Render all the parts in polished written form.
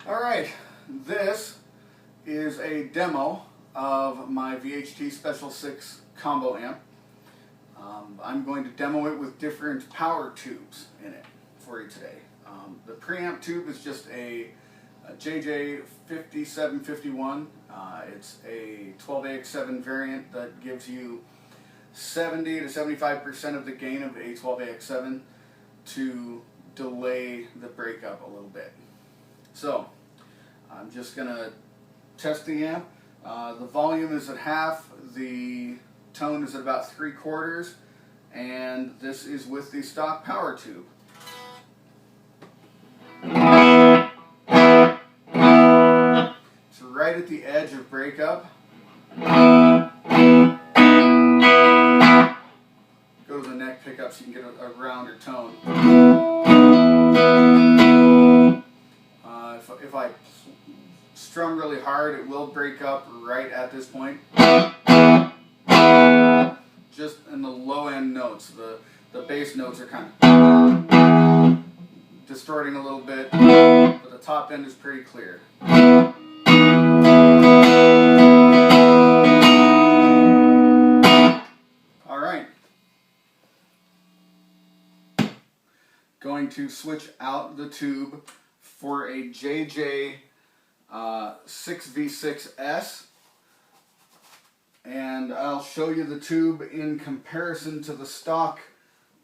Alright, this is a demo of my VHT Special 6 combo amp. I'm going to demo it with different power tubes in it for you today. The preamp tube is just a JJ5751. It's a 12AX7 variant that gives you 70 to 75% of the gain of a 12AX7 to delay the breakup a little bit. So I'm just going to test the amp. The volume is at half, the tone is at about 3/4, and this is with the stock power tube. It's right at the edge of breakup. Go to the neck pickup so you can get a rounder tone. If I strum really hard, it will break up right at this point. Just in the low end notes, the bass notes are kind of distorting a little bit, but the top end is pretty clear. Alright. Going to switch out the tube for a JJ 6V6-S, and I'll show you the tube in comparison to the stock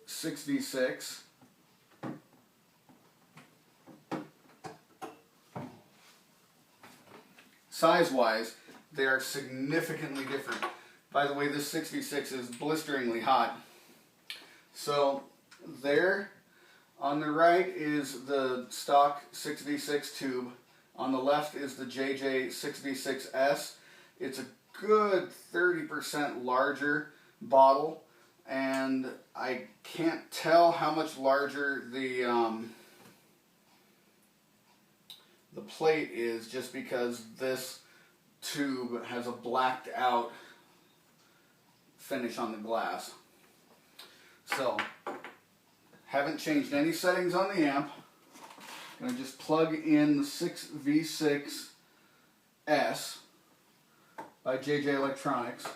6V6. Size-wise, they are significantly different. By the way, this 6V6 is blisteringly hot. So there, on the right is the stock 6V6 tube. On the left is the JJ 6V6-S. It's a good 30% larger bottle, and I can't tell how much larger the plate is just because this tube has a blacked out finish on the glass. So, haven't changed any settings on the amp. I'm going to just plug in the 6V6-S by JJ Electronics.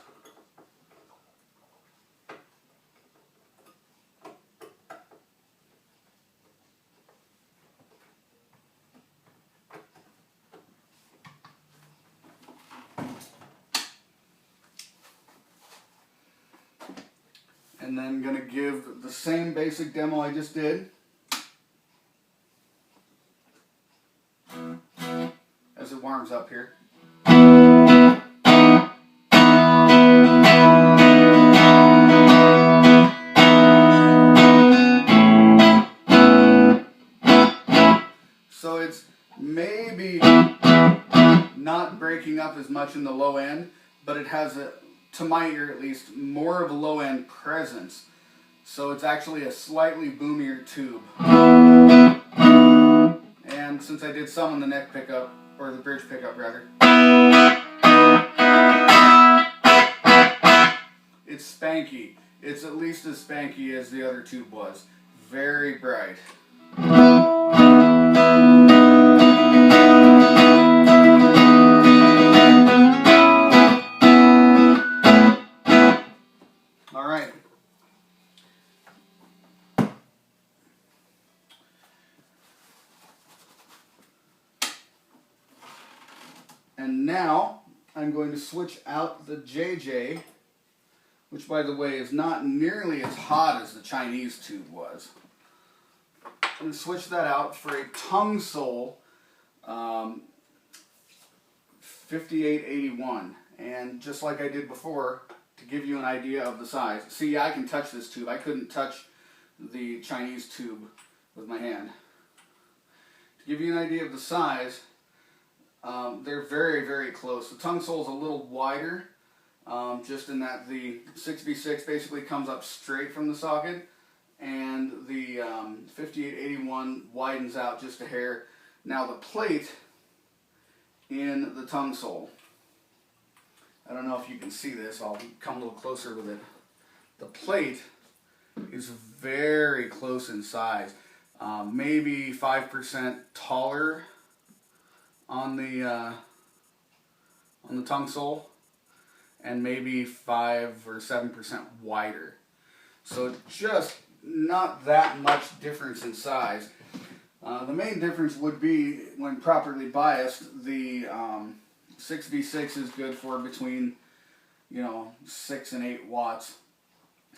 And then going to give the same basic demo I just did as it warms up here. So it's maybe not breaking up as much in the low end, but it has, to my ear at least, more of a low end presence. So it's actually a slightly boomier tube. And since I did some on the neck pickup, or the bridge pickup rather, it's spanky. It's at least as spanky as the other tube was. Very bright. Alright. And now I'm going to switch out the JJ, which by the way is not nearly as hot as the Chinese tube was. I'm going to switch that out for a Tung-Sol 5881. And just like I did before, to give you an idea of the size. See, I can touch this tube. I couldn't touch the Chinese tube with my hand. To give you an idea of the size, they're very, very close. The Tung-Sol is a little wider, just in that the 6V6 basically comes up straight from the socket, and the 5881 widens out just a hair. Now the plate in the Tung-Sol, I don't know if you can see this, I'll come a little closer with it. The plate is very close in size, maybe 5% taller on the Tung-Sol, and maybe 5 or 7% wider. So just not that much difference in size. The main difference would be when properly biased. The 6V6 is good for between 6 and 8 watts,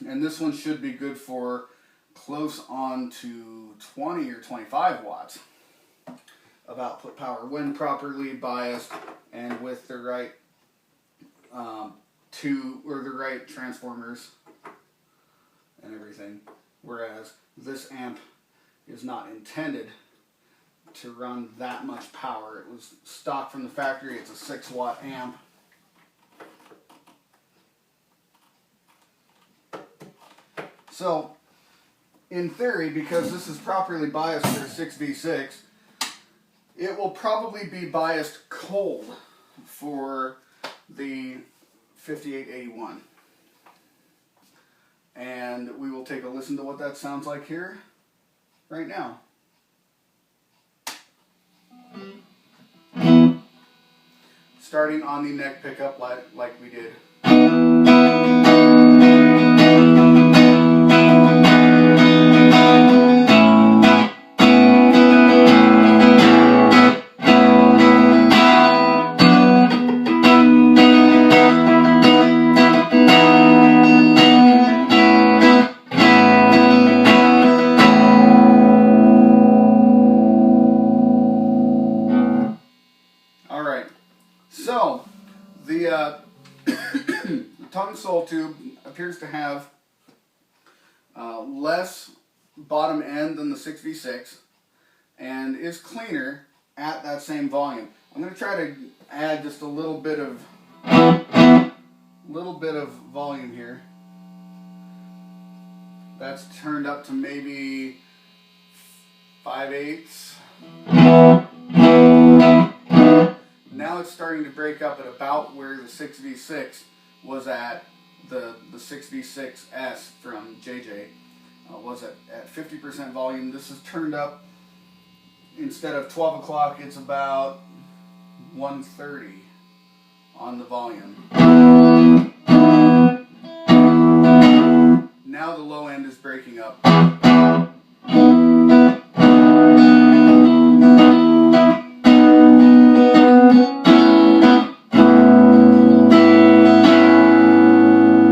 and this one should be good for close on to 20 or 25 watts of output power when properly biased and with the right the right transformers and everything. Whereas this amp is not intended to run that much power. It was stock from the factory. It's a 6-watt amp. So, in theory, because this is properly biased for 6V6, it will probably be biased cold for the 5881. And we will take a listen to what that sounds like here right now. Starting on the neck pickup like we did. So, the Tung-Sol tube appears to have less bottom end than the 6V6 and is cleaner at that same volume. I'm going to try to add just a little bit of volume here. That's turned up to maybe 5/8. Now it's starting to break up at about where the 6V6 was at. The 6V6-S from JJ was at 50% volume. This is turned up, instead of 12 o'clock, it's about 1:30 on the volume.